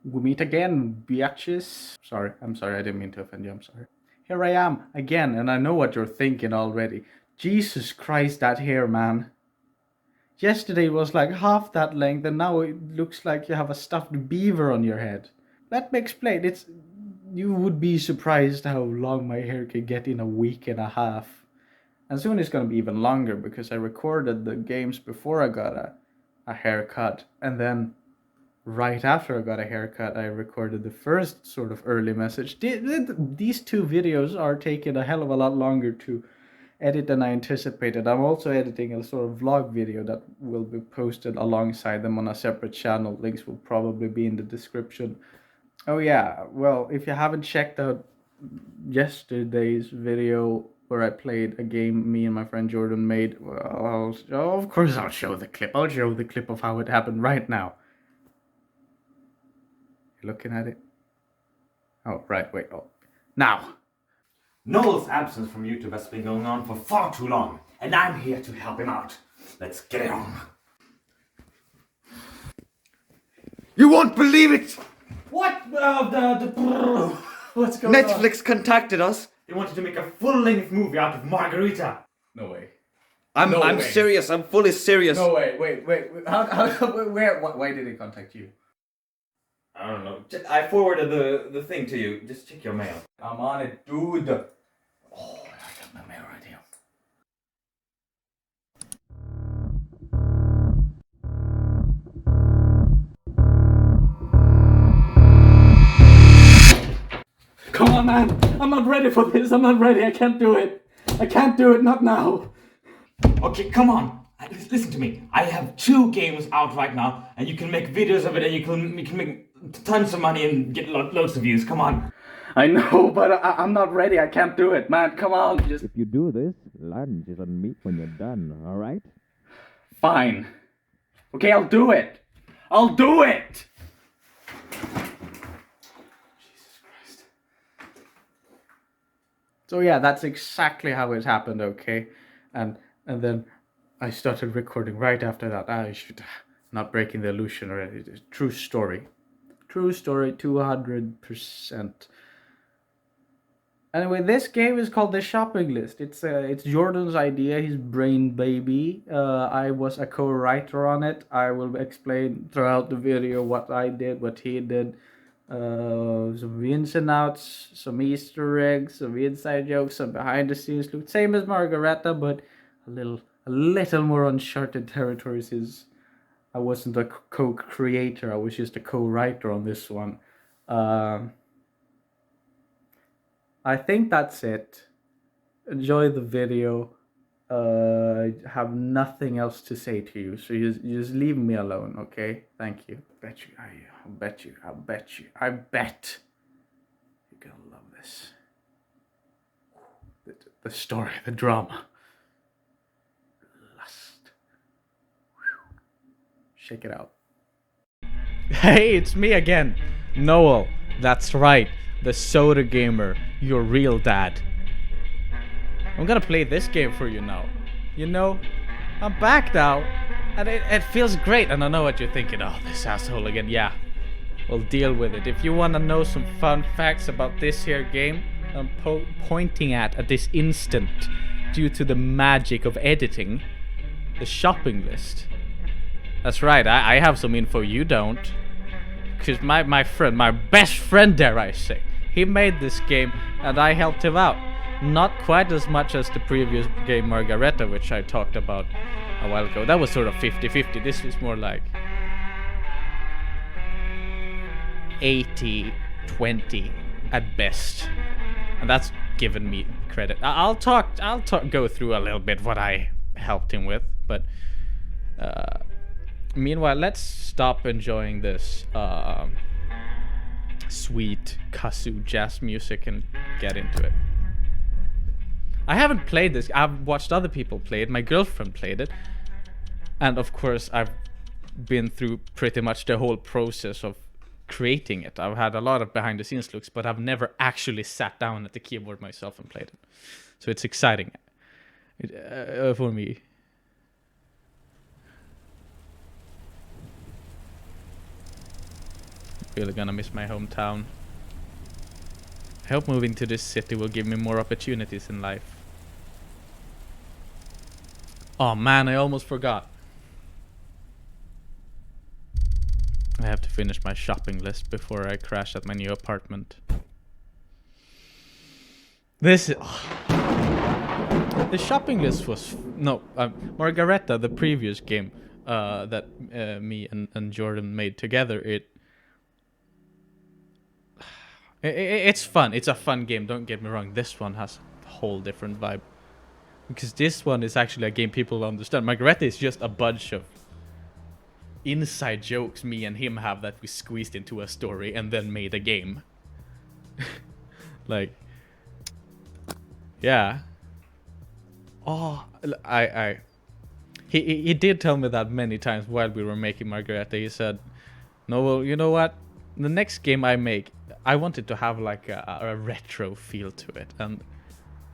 We meet again, bitches. I'm sorry, I didn't mean to offend you, I'm sorry. Here I am, again, and I know what you're thinking already. Jesus Christ, that hair, man. Yesterday was like half that length, and now it looks like you have a stuffed beaver on your head. Let me explain. You would be surprised how long my hair can get in a week and a half. And soon it's gonna be even longer because I recorded the games before I got a haircut, and then right after I got a haircut, I recorded the first sort of early message. These two videos are taking a hell of a lot longer to edit than I anticipated. I'm also editing a sort of vlog video that will be posted alongside them on a separate channel. Links will probably be in the description. Oh yeah, well, if you haven't checked out yesterday's video where I played a game me and my friend Jordan made, well, of course I'll show the clip. I'll show the clip of how it happened right now. You looking at it? Oh, right, wait, oh. Now! Noel's absence from YouTube has been going on for far too long, and I'm here to help him out. Let's get it on. You won't believe it! What? What's going on? Netflix contacted us. They wanted to make a full-length movie out of Margarita. No way. I'm serious. I'm fully serious. No way. Wait. Why did they contact you? I don't know. I forwarded the thing to you. Just check your mail. I'm on it, dude. Oh, I got my mail right here. Come on, man. I'm not ready for this. I'm not ready. I can't do it. Not now. Okay, come on. Listen to me. I have 2 games out right now, and you can make videos of it, and you can make tons of money and get loads of views. Come on. I know, but I'm not ready. I can't do it, man. Come on, just... If you do this, lunch is on me when you're done, alright? Fine. Okay, I'll do it. I'll do it! Jesus Christ. So yeah, that's exactly how it happened, okay? And then I started recording right after that. I should... Not breaking the illusion already. True story. True story, 200%. Anyway, this game is called The Shopping List. It's Jordan's idea, his brain baby. I was a co-writer on it. I will explain throughout the video what I did, what he did. Some ins and outs, some Easter eggs, some inside jokes, some behind the scenes look. Same as Margareta, but a little more uncharted territories. I wasn't a co-creator, I was just a co-writer on this one. I think that's it. Enjoy the video. I have nothing else to say to you, so you just leave me alone, okay? Thank you. I bet you're gonna love this. The story, the drama. Lust. Check it out. Hey, it's me again, Noel. That's right, the soda gamer, your real dad. I'm gonna play this game for you now. You know, I'm back now, and it feels great. And I know what you're thinking. Oh, this asshole again. Yeah, we'll deal with it. If you wanna know some fun facts about this here game, I'm pointing at this instant, due to the magic of editing, the shopping list. That's right, I have some info you don't. Because my friend, my best friend, dare I say, he made this game and I helped him out. Not quite as much as the previous game Margareta, which I talked about a while ago. That was sort of 50-50. This is more like 80-20 at best. And that's given me credit. I'll go through a little bit what I helped him with, but meanwhile, let's stop enjoying this sweet kazoo jazz music and get into it. I haven't played this. I've watched other people play it. My girlfriend played it. And of course, I've been through pretty much the whole process of creating it. I've had a lot of behind the scenes looks, but I've never actually sat down at the keyboard myself and played it. So it's exciting for me. really gonna miss my hometown. I hope moving to this city will give me more opportunities in life. Oh man, I almost forgot. I have to finish my shopping list before I crash at my new apartment. This is... The shopping list was... Margareta, the previous game that me and Jordan made together, it's fun. It's a fun game, don't get me wrong. This one has a whole different vibe. Because this one is actually a game people understand. Margareta is just a bunch of inside jokes me and him have that we squeezed into a story and then made a game. Like... Yeah. Oh, He did tell me that many times while we were making Margareta. He said, "Noel, you know what? The next game I make, I want it to have like a retro feel to it." And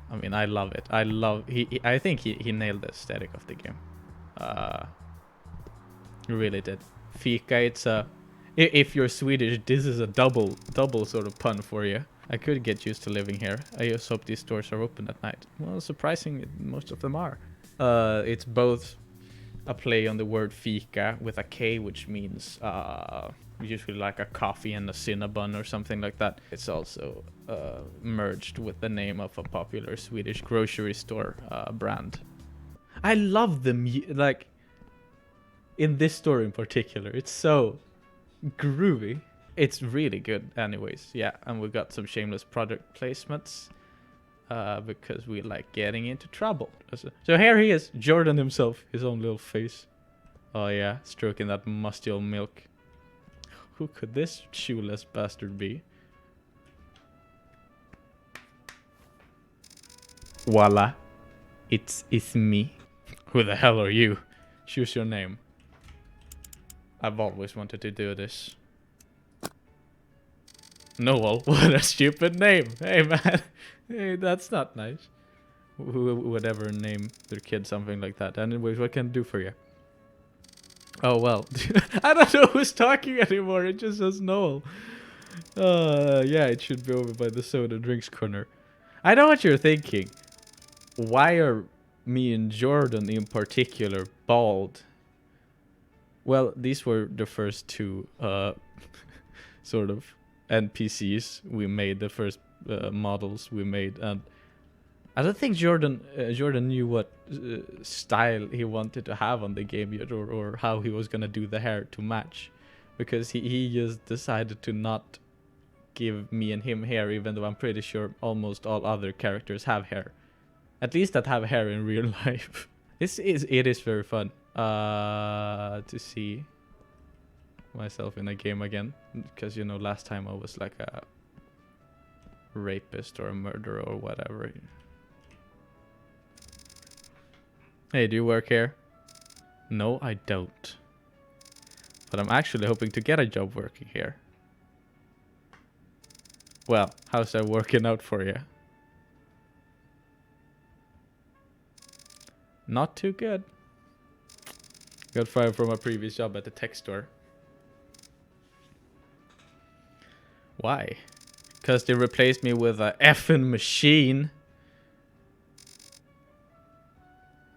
I mean, I love it. I think he nailed the aesthetic of the game. He really did. Fika, it's a... If you're Swedish, this is a double sort of pun for you. I could get used to living here. I just hope these stores are open at night. Well, surprisingly, most of them are. It's both a play on the word fika with a K, which means usually like a coffee and a cinnabon or something like that. It's also merged with the name of a popular Swedish grocery store brand. I love the like in this store in particular. It's so groovy. It's really good anyways. Yeah, and we got some shameless product placements because we like getting into trouble. So here he is, Jordan himself, his own little face. Oh yeah, stroking that musty old milk. Who could this shoeless bastard be? Voila. It's me. Who the hell are you? Choose your name. I've always wanted to do this. Noel, what a stupid name. Hey man, hey, that's not nice. Who would ever name their kid something like that? Anyways, what can I do for you? Oh well, I don't know who's talking anymore. It just says Noel. Yeah, it should be over by the soda drinks corner. I know what you're thinking. Why are me and Jordan in particular bald? Well, these were the first two sort of NPCs we made, the first models we made, and I don't think Jordan knew what style he wanted to have on the game yet, or how he was gonna do the hair to match, because he just decided to not give me and him hair, even though I'm pretty sure almost all other characters have hair, at least that have hair in real life. It is very fun to see myself in a game again, because you know last time I was like a rapist or a murderer or whatever. Hey, do you work here? No, I don't, but I'm actually hoping to get a job working here. Well, how's that working out for you? Not too good. Got fired from a previous job at the tech store. Why? Because they replaced me with a effing machine.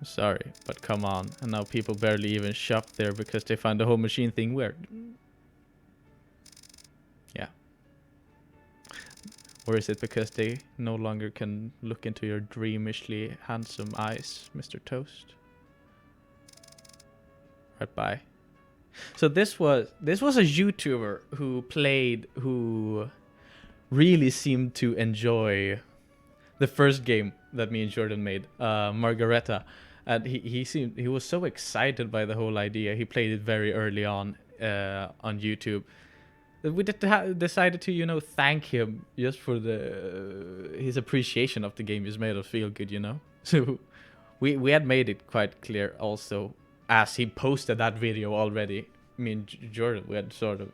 Sorry, but come on. And now people barely even shop there because they find the whole machine thing weird. Yeah. Or is it because they no longer can look into your dreamishly handsome eyes, Mr. Toast? Right, bye. So this was a YouTuber who really seemed to enjoy the first game that me and Jordan made, Margareta, and he was so excited by the whole idea. He played it very early on YouTube. We decided to thank him just for his appreciation of the game. Just made us feel good, So we had made it quite clear also, as he posted that video already. Me and Jordan, we had sort of,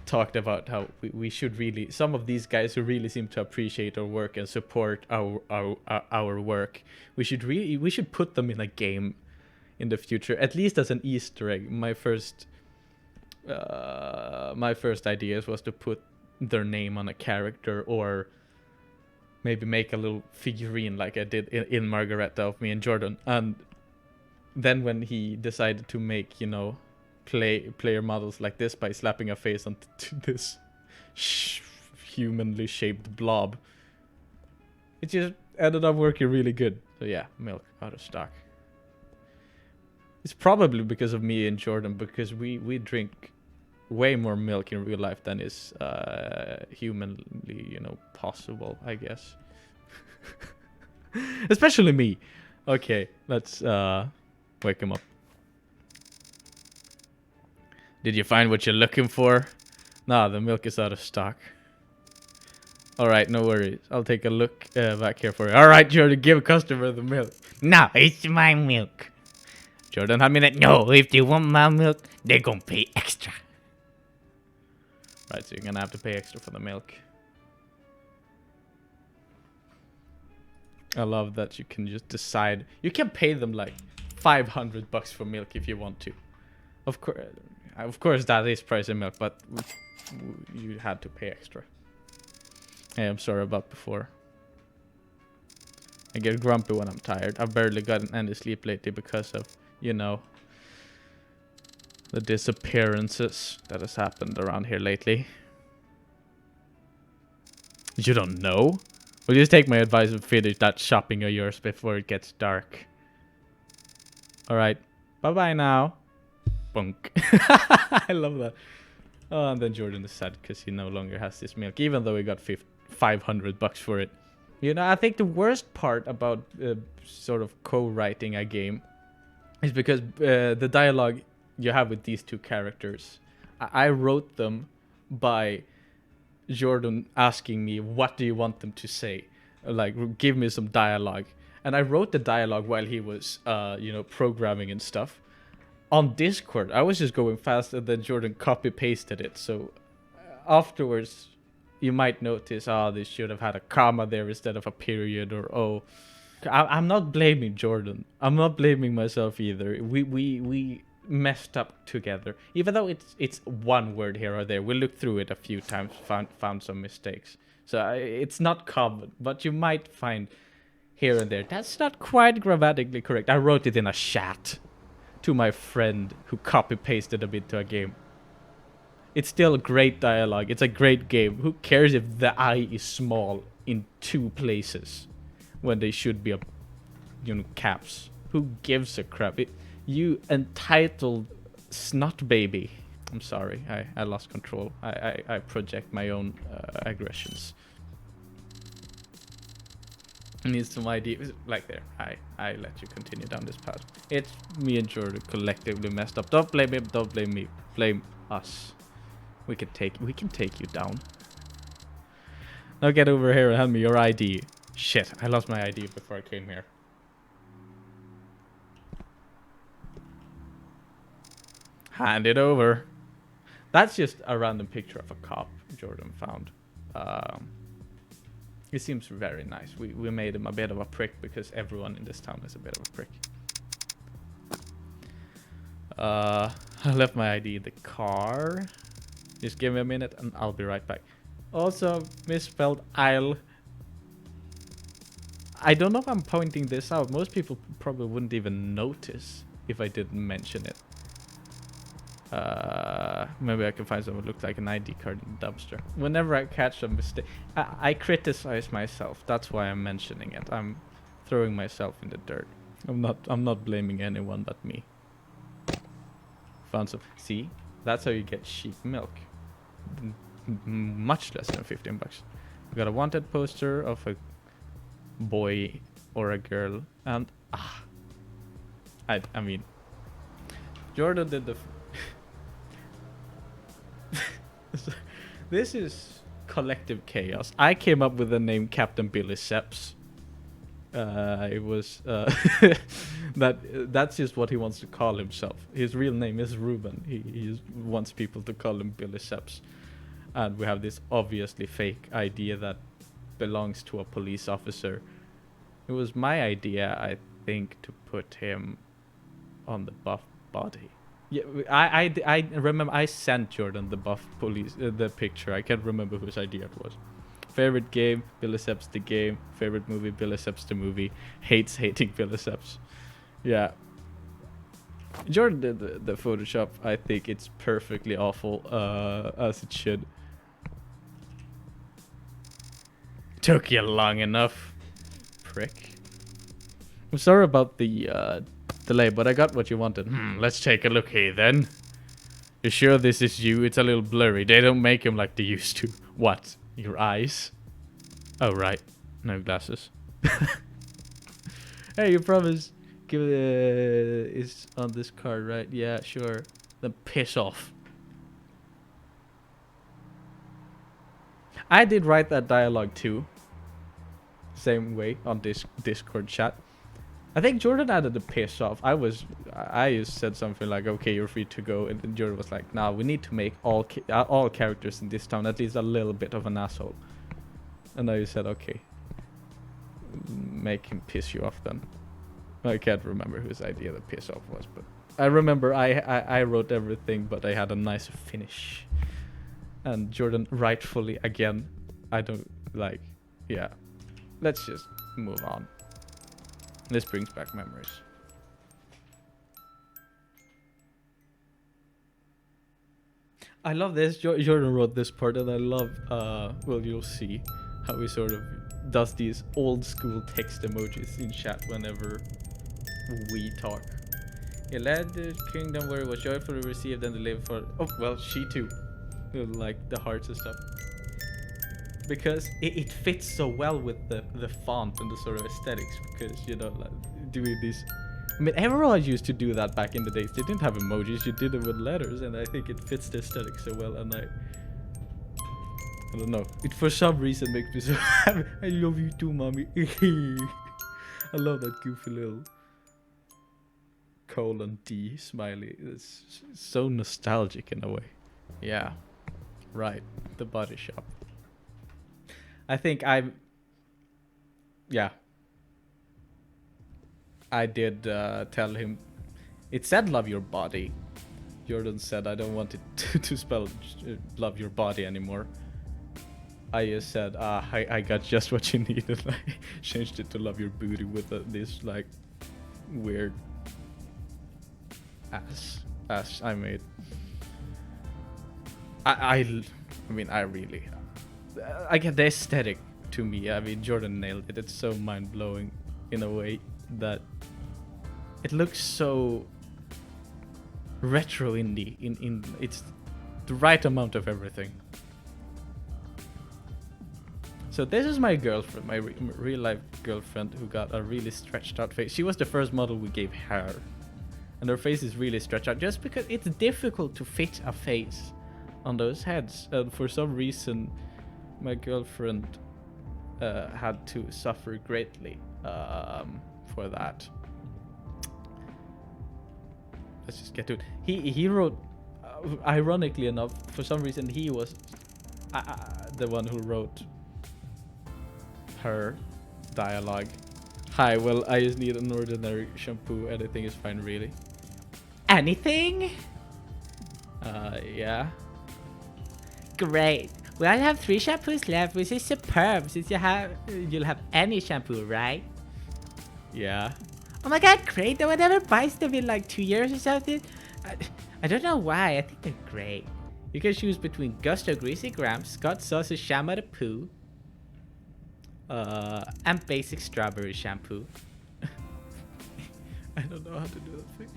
talked about how we should really, some of these guys who really seem to appreciate our work and support our work, we should put them in a game in the future, at least as an Easter egg. My first my first ideas was to put their name on a character, or maybe make a little figurine like I did in Margareta of me and Jordan. And then when he decided to make, player models like this by slapping a face onto this humanly shaped blob, it just ended up working really good. So yeah, milk out of stock. It's probably because of me and Jordan, because we drink way more milk in real life than is humanly, possible, I guess. Especially me. Okay, let's wake him up. Did you find what you're looking for? Nah, the milk is out of stock. Alright, no worries. I'll take a look back here for you. Alright, Jordan, give a customer the milk. No, it's my milk. Jordan, hand me that. No, if they want my milk, they're gonna pay extra. Right, so you're gonna have to pay extra for the milk. I love that you can just decide. You can pay them like $500 for milk if you want to. Of course, that is price of milk, but you had to pay extra. Hey, I'm sorry about before. I get grumpy when I'm tired. I've barely gotten any sleep lately because of, the disappearances that has happened around here lately. You don't know? Well, just take my advice and finish that shopping of yours before it gets dark. Alright. Bye-bye now. Bunk. I love that. Oh, and then Jordan is sad because he no longer has this milk, even though he got $500 for it. I think the worst part about sort of co-writing a game is because the dialogue you have with these two characters, I wrote them by Jordan asking me, what do you want them to say? Like, give me some dialogue. And I wrote the dialogue while he was, programming and stuff. On Discord, I was just going fast, and then Jordan copy-pasted it. So afterwards, you might notice, this should have had a comma there instead of a period, or I'm not blaming Jordan. I'm not blaming myself either. We messed up together. Even though it's one word here or there, we looked through it a few times, found some mistakes. So it's not common, but you might find here and there that's not quite grammatically correct. I wrote it in a chat to my friend who copy-pasted a bit to a game. It's still a great dialogue. It's a great game. Who cares if the I is small in 2 places when they should be caps? Who gives a crap? You entitled snot baby. I'm sorry. I lost control. I project my own aggressions. Needs some ideas. Like there. I let you continue down this path. It's me and Jordan collectively messed up. Don't blame him. Don't blame me. Blame us. We can take you down. Now get over here and hand me your ID. Shit, I lost my ID before I came here. Hand it over. That's just a random picture of a cop Jordan found. It seems very nice. We made him a bit of a prick because everyone in this town is a bit of a prick. I left my ID in the car. Just give me a minute and I'll be right back. Also, misspelled I'll. I don't know if I'm pointing this out. Most people probably wouldn't even notice if I didn't mention it. Maybe I can find someone who looks like an ID card in the dumpster. Whenever I catch a mistake, I criticize myself. That's why I'm mentioning it. I'm throwing myself in the dirt. I'm not blaming anyone but me. Found some. See, that's how you get cheap milk. Much less than $15. We got a wanted poster of a boy or a girl, and I mean, Jordan did the. This is collective chaos. I came up with the name Captain Billy Seps. It was that's just what he wants to call himself. His real name is Ruben. He wants people to call him Billy Seps. And we have this obviously fake idea that belongs to a police officer. It was my idea, I think, to put him on the buff body. Yeah, I remember I sent Jordan the buff police the picture. I can't remember whose idea it was. Favorite game, Billiceps the game. Favorite movie, Billiceps the movie. Hates hating Billiceps. Yeah. Jordan did the Photoshop. I think it's perfectly awful, as it should. Took you long enough, prick. I'm sorry about the delay, but I got what you wanted. Let's take a look here then. You sure this is you? It's a little blurry. They don't make him like they used to. What? Your eyes? Oh, right. No glasses. Hey, you promised give is on this card, right? Yeah, sure. Then piss off. I did write that dialogue too. Same way on this Discord chat. I think Jordan added the piss off. I just said something like, "Okay, you're free to go," and then Jordan was like, "Nah, we need to make all characters in this town at least a little bit of an asshole." And I said, "Okay, make him piss you off then." I can't remember whose idea the piss off was, but I remember I wrote everything, but I had a nicer finish. And Jordan, rightfully, again, I don't like. Yeah, let's just move on. This brings back memories. I love this. Jordan wrote this part, and I love, well, you'll see how he sort of does these old school text emojis in chat whenever we talk. He led the kingdom where it was joyfully received and delivered for. Oh, well, she too. Like the hearts and stuff. Because it fits so well with the font and the sort of aesthetics. Because, you know, like doing these. I mean, everyone used to do that back in the days. They didn't have emojis, you did it with letters, and I think it fits the aesthetic so well. And I don't know. It for some reason makes me so happy. I love you too, mommy. I love that goofy little :D smiley. It's so nostalgic in a way. Yeah. Right. The body shop. I think yeah. I did tell him. It said "love your body." Jordan said, "I don't want it to spell love your body anymore." I just said, I got just what you needed. I changed it to "love your booty" with this like weird ass I made. I mean, I really, I get the aesthetic to me. I mean, Jordan nailed it. It's so mind blowing in a way that it looks so retro indie. In it's the right amount of everything. So this is my girlfriend, my real life girlfriend, who got a really stretched out face. She was the first model we gave hair, and her face is really stretched out just because it's difficult to fit a face on those heads, and for some reason my girlfriend had to suffer greatly for that. Let's just get to it. He wrote, ironically enough, for some reason he was the one who wrote her dialogue. Hi, well, I just need an ordinary shampoo. Anything is fine, really. Anything? Yeah. Great. We only have 3 shampoos left, which is superb since you'll have any shampoo, right? Yeah. Oh my god, great. No one ever buys them in like 2 years or something. I don't know why. I think they're great. You can choose between Gusto Greasy Grams, Scott Sauce's Shama the Poo, and basic strawberry shampoo. I don't know how to do that thing.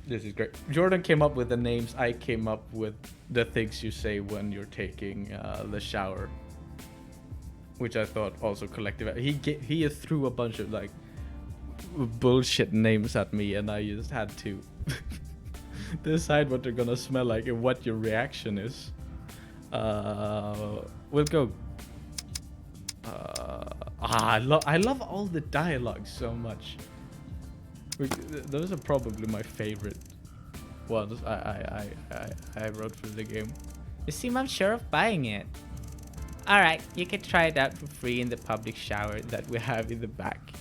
This is great. Jordan came up with the names. I came up with the things you say when you're taking the shower, which I thought also collective. He threw a bunch of like bullshit names at me, and I just had to decide what they're gonna smell like and what your reaction is. We'll go. I love all the dialogue so much. Those are probably my favorite ones I wrote for the game. You seem unsure of buying it. Alright, you can try it out for free in the public shower that we have in the back.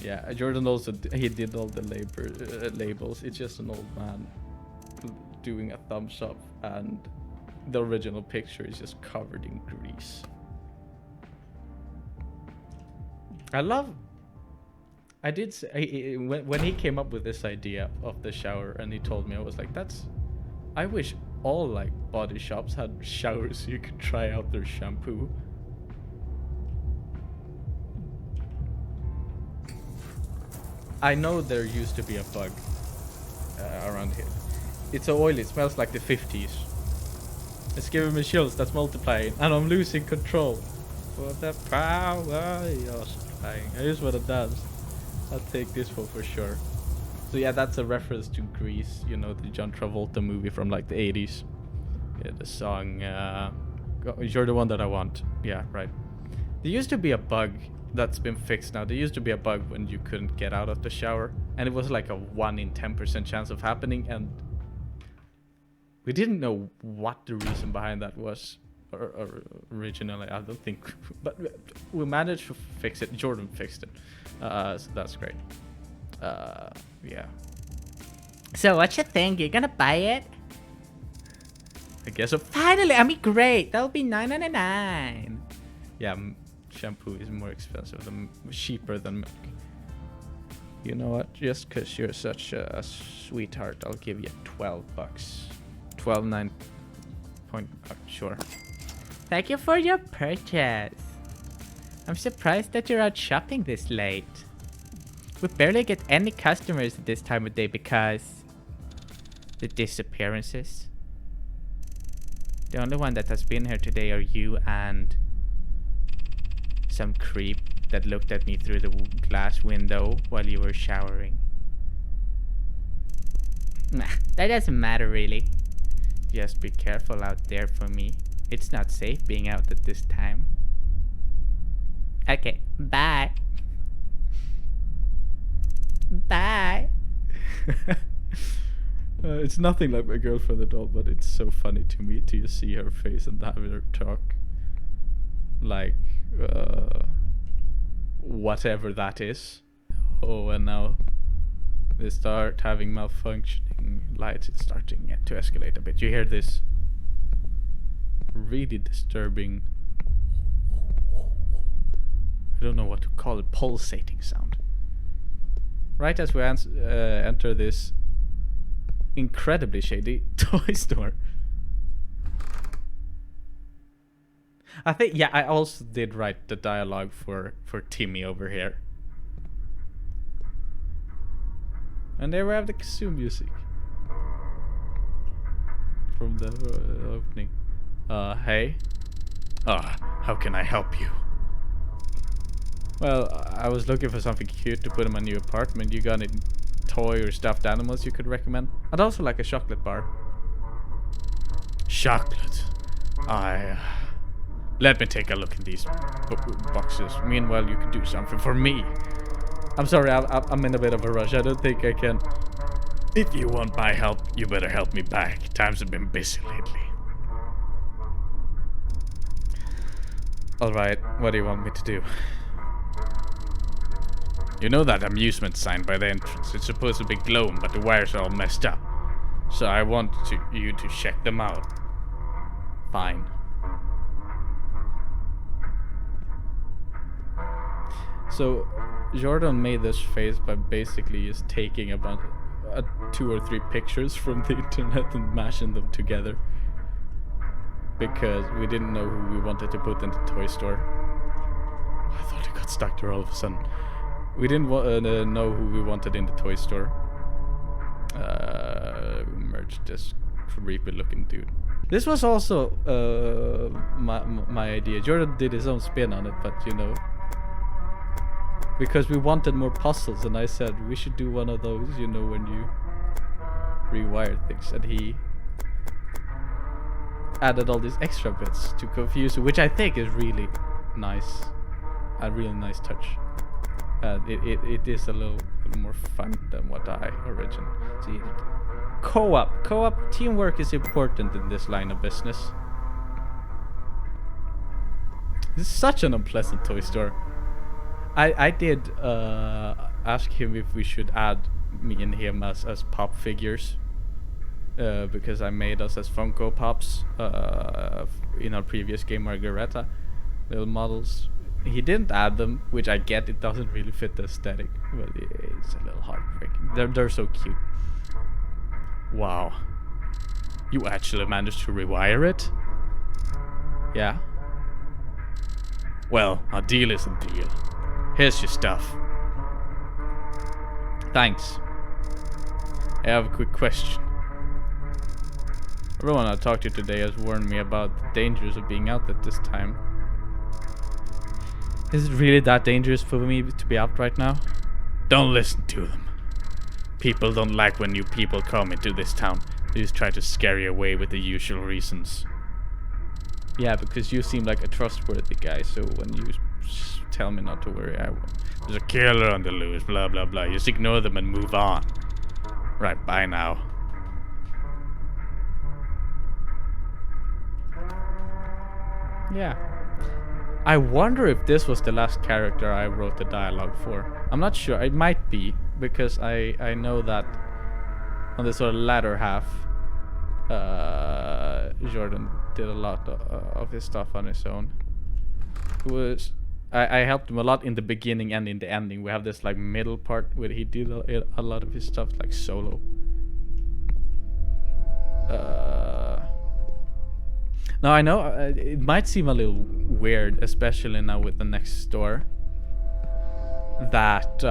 Yeah, Jordan also he did all the labels. It's just an old man doing a thumbs up, and the original picture is just covered in grease. I did say, when he came up with this idea of the shower, and he told me, I was like, I wish all like body shops had showers so you could try out their shampoo. I know there used to be a bug around here. It's so oily, it smells like the 50s. It's giving me chills, that's multiplying, and I'm losing control. For the power you're supplying. Here's what it does. I'll take this for sure. So yeah, that's a reference to Grease, you know, the John Travolta movie from like the 80s. Yeah, the song, You're the One That I Want. Yeah, right. There used to be a bug that's been fixed now. There used to be a bug when you couldn't get out of the shower, and it was like a 1 in 10% chance of happening, and we didn't know what the reason behind that was or originally. I don't think, but we managed to fix it. Jordan fixed it, so that's great. Yeah. So what you think? You're gonna buy it? I guess so. Finally, I mean, great. That'll be $9.99. Yeah, shampoo is more expensive than cheaper than milk. You know what? Just because you're such a sweetheart, I'll give you $12. 12.9 point. Sure. Thank you for your purchase. I'm surprised that you're out shopping this late. We barely get any customers at this time of day because the disappearances. The only one that has been here today are you and some creep that looked at me through the glass window while you were showering. Nah, that doesn't matter really. Just be careful out there for me. It's not safe being out at this time. Okay, bye. Bye. It's nothing like my girlfriend at all, but it's so funny to me to see her face and have her talk like whatever that is. Oh, and now they start having malfunctioning lights. It's starting to escalate a bit. You hear this really disturbing, I don't know what to call it, pulsating sound. Right as we enter this incredibly shady toy store. I think, yeah, I also did write the dialogue for Timmy over here. And there we have the kazoo music from the opening. Hey? How can I help you? Well, I was looking for something cute to put in my new apartment. You got any toy or stuffed animals you could recommend? I'd also like a chocolate bar. Chocolate? Let me take a look in these boxes. Meanwhile, you could do something for me. I'm sorry, I'm in a bit of a rush. I don't think I can. If you want my help, you better help me back. Times have been busy lately. Alright, what do you want me to do? You know that amusement sign by the entrance? It's supposed to be glowing, but the wires are all messed up. So I want you to check them out. Fine. So Jordan made this face by basically just taking a bunch, 2 or 3 pictures from the internet and mashing them together. Because we didn't know who we wanted to put in the toy store. I thought it got stuck there all of a sudden. We didn't know who we wanted in the toy store. We merged this creepy looking dude. This was also my idea. Jordan did his own spin on it, but you know, because we wanted more puzzles, and I said we should do one of those, you know, when you rewire things, and he added all these extra bits to confuse you, which I think is really nice, a really nice touch. It is a little more fun than what I originally see. Co-op teamwork is important in this line of business. This is such an unpleasant toy store. I did ask him if we should add me and him as pop figures. Because I made us as Funko Pops in our previous game, Margareta, little models. He didn't add them, which I get. It doesn't really fit the aesthetic, but it's a little heartbreaking. They're so cute. Wow, you actually managed to rewire it? Yeah. Well, a deal is a deal. Here's your stuff. Thanks. I have a quick question. Everyone I talked to today has warned me about the dangers of being out at this time. Is it really that dangerous for me to be out right now? Don't listen to them. People don't like when new people come into this town. They just try to scare you away with the usual reasons. Yeah, because you seem like a trustworthy guy, so when you tell me not to worry, I won't. There's a killer on the loose, blah blah blah. You just ignore them and move on. Right, bye now. Yeah. I wonder if this was the last character I wrote the dialogue for. I'm not sure. It might be, because I know that on the sort of latter half, Jordan did a lot of his stuff on his own. I helped him a lot in the beginning and in the ending. We have this like middle part where he did a lot of his stuff like solo. Now I know it might seem a little weird, especially now with the next store, that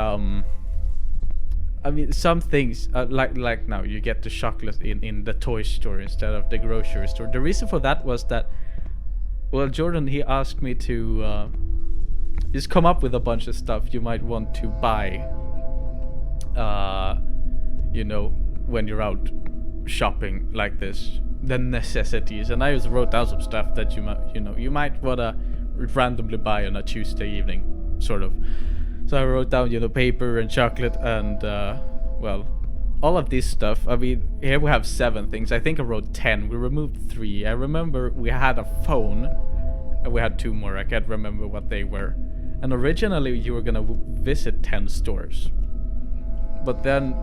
I mean, some things like now you get the chocolate in the toy store instead of the grocery store. The reason for that was that, well, Jordan, he asked me to just come up with a bunch of stuff you might want to buy, you know, when you're out shopping like this, the necessities. And I just wrote down some stuff that you might wanna randomly buy on a Tuesday evening, sort of. So I wrote down, paper and chocolate and well, all of this stuff. I mean, here we have 7 things. I think I wrote 10. We removed 3. I remember we had a phone and we had 2 more. I can't remember what they were. And originally you were gonna visit 10 stores, but then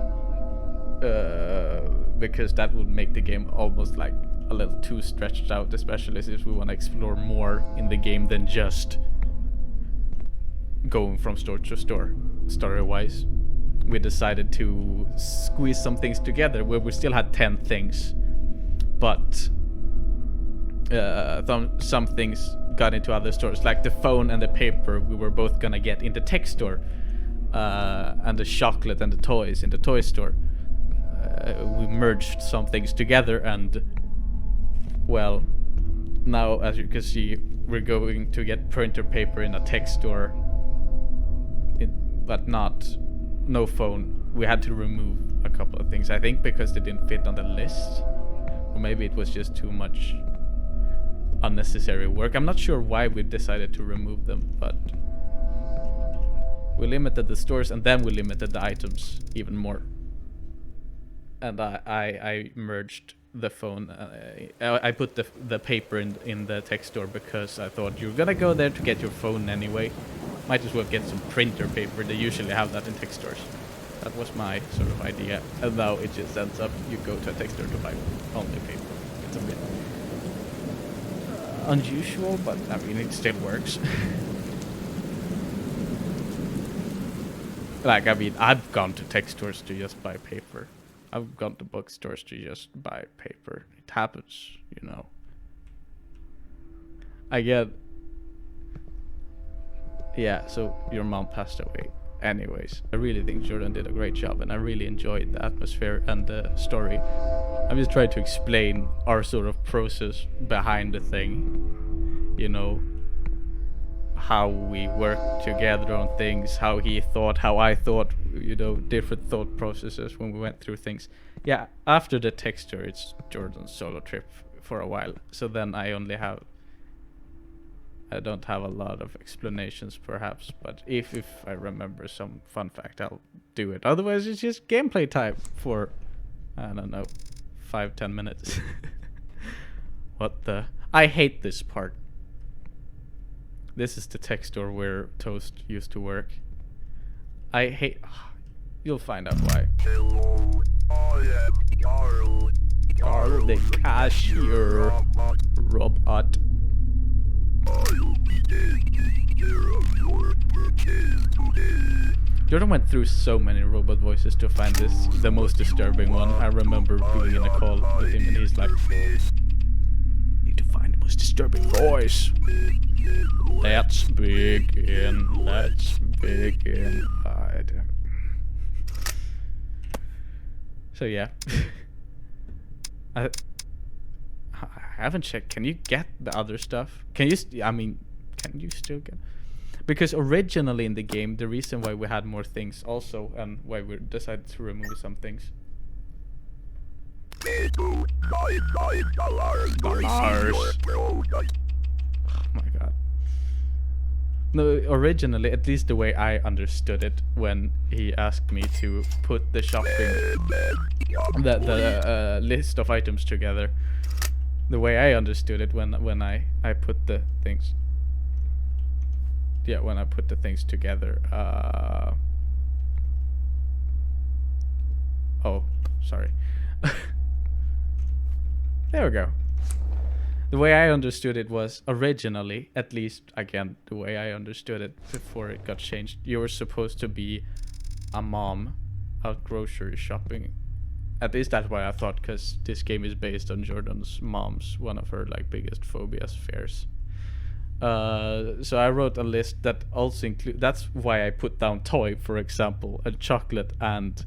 because that would make the game almost like a little too stretched out, especially since we want to explore more in the game than just going from store to store. Story-wise, we decided to squeeze some things together where we still had 10 things, but some things got into other stores, like the phone and the paper we were both gonna get in the tech store, and the chocolate and the toys in the toy store. We merged some things together, and well, now as you can see, we're going to get printer paper in a tech store, but no phone. We had to remove a couple of things, I think because they didn't fit on the list, or maybe it was just too much unnecessary work. I'm not sure why we decided to remove them, but we limited the stores and then we limited the items even more. And I merged the phone. I put the paper in the tech store because I thought you're gonna go there to get your phone anyway. Might as well get some printer paper. They usually have that in tech stores. That was my sort of idea. And now it just ends up you go to a tech store to buy only paper. It's a bit unusual, but I mean it still works. Like, I mean, I've gone to tech stores to just buy paper. I've gone to bookstores to just buy paper. It happens, I get... Yeah, so your mom passed away. Anyways, I really think Jordan did a great job, and I really enjoyed the atmosphere and the story. I'm just trying to explain our sort of process behind the thing. How we worked together on things, how he thought, how I thought, different thought processes when we went through things. Yeah, after the texture, it's Jordan's solo trip for a while. So then I don't have a lot of explanations perhaps, but if I remember some fun fact, I'll do it. Otherwise, it's just gameplay time for, I don't know, 5-10 minutes. I hate this part. This is the tech store where Toast used to work. I hate. You'll find out why. Carl the cashier robot. Jordan went through so many robot voices to find this the most disturbing one. I remember being in a call with him and he's like, need to find the most disturbing voice. Let's begin. Let's begin. So yeah. I haven't checked. Can you get the other stuff? Can you? Can you still get? Because originally in the game, the reason why we had more things also, and why we decided to remove some things. Oh my god. No, originally, at least the way I understood it, when he asked me to put the shopping, the list of items together, the way I understood it when I put the things. Yeah, when I put the things together. Oh, sorry. There we go. The way I understood it was originally, at least again, the way I understood it before it got changed, you were supposed to be a mom out grocery shopping. At least that's why I thought, because this game is based on Jordan's mom's, one of her like biggest phobias, fears. So I wrote a list that also include. That's why I put down toy, for example, and chocolate, and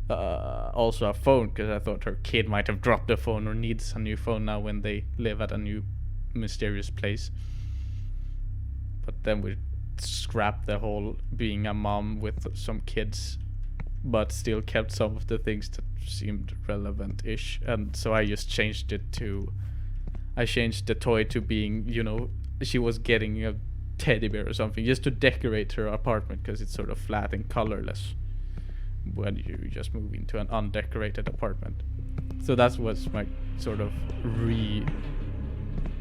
also a phone, because I thought her kid might have dropped the phone or needs a new phone now when they live at a new mysterious place. But then we scrapped the whole being a mom with some kids, but still kept some of the things that seemed relevant-ish, and so I just changed it to. I changed the toy to being, you know, she was getting a teddy bear or something just to decorate her apartment, because it's sort of flat and colorless when you just move into an undecorated apartment. So that was my sort of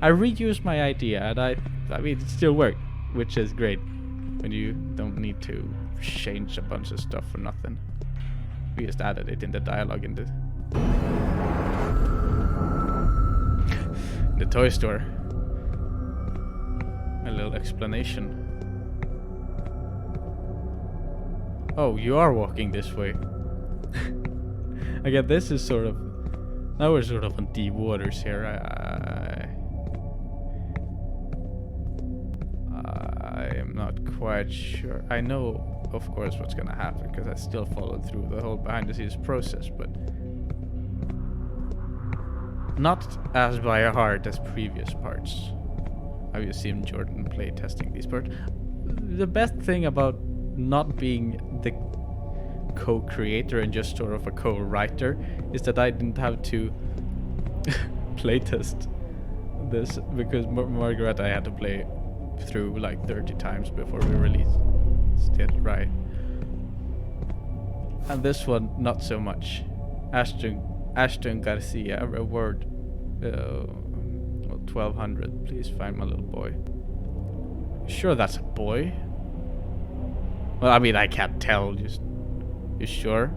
I reused my idea, and I mean it still worked, which is great when you don't need to change a bunch of stuff for nothing. We just added it in the dialogue in the toy store. A little explanation. Oh, you are walking this way. Again, this is sort of... Now we're sort of on deep waters here. I am not quite sure. I know, of course, what's gonna happen, because I still followed through the whole behind-the-scenes process, but... Not as by heart as previous parts. Have you seen Jordan play testing these parts? The best thing about not being the co-creator and just sort of a co-writer is that I didn't have to playtest this, because Margaret I had to play through like 30 times before we released it, right? And this one, not so much. Ashton Garcia, reward 1200. Please find my little boy. Sure, that's a boy? Well, I mean, I can't tell. Just, you sure?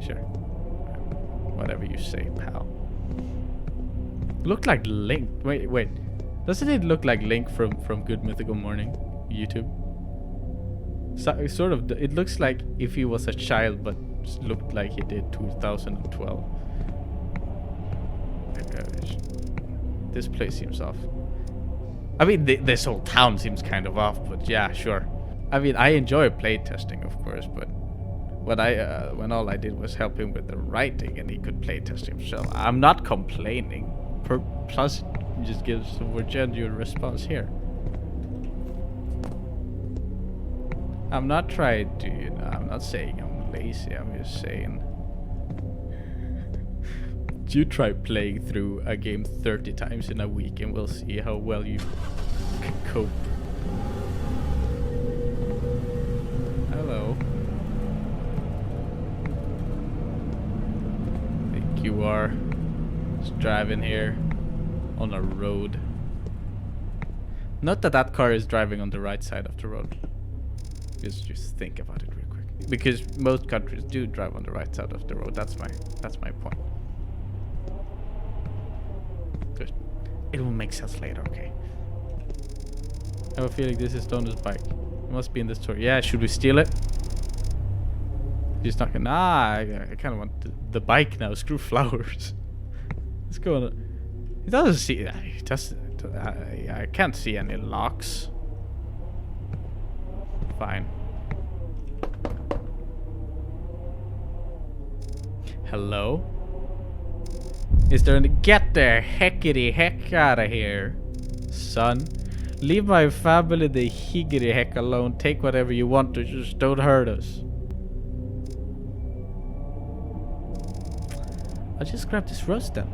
Sure. Whatever you say, pal. Look like Link. Wait. Doesn't it look like Link from Good Mythical Morning YouTube? So, sort of. It looks like if he was a child, but looked like he did 2012. This place seems off. I mean, this whole town seems kind of off, but yeah, sure. I mean, I enjoy playtesting, of course, but when all I did was help him with the writing and he could playtest himself, I'm not complaining. Plus, it just gives a more genuine response here. I'm not trying to, you know, I'm not saying I'm lazy, I'm just saying... You try playing through a game 30 times in a week and we'll see how well you cope. Hello. I think you are just driving here on a road. Not that that car is driving on the right side of the road. Just think about it real quick. Because most countries do drive on the right side of the road. That's my point. Good. It will make sense later, okay? I have a feeling this is Donna's bike. It must be in the store. Yeah, should we steal it? He's not gonna. Nah, I kind of want the bike now. Screw flowers. Let's go on. He doesn't see. He doesn't. I can't see any locks. Fine. Hello? Is there any... Get the heckity heck out of here, son. Leave my family the higgity heck alone. Take whatever you want to, just don't hurt us. I'll just grab this rose then.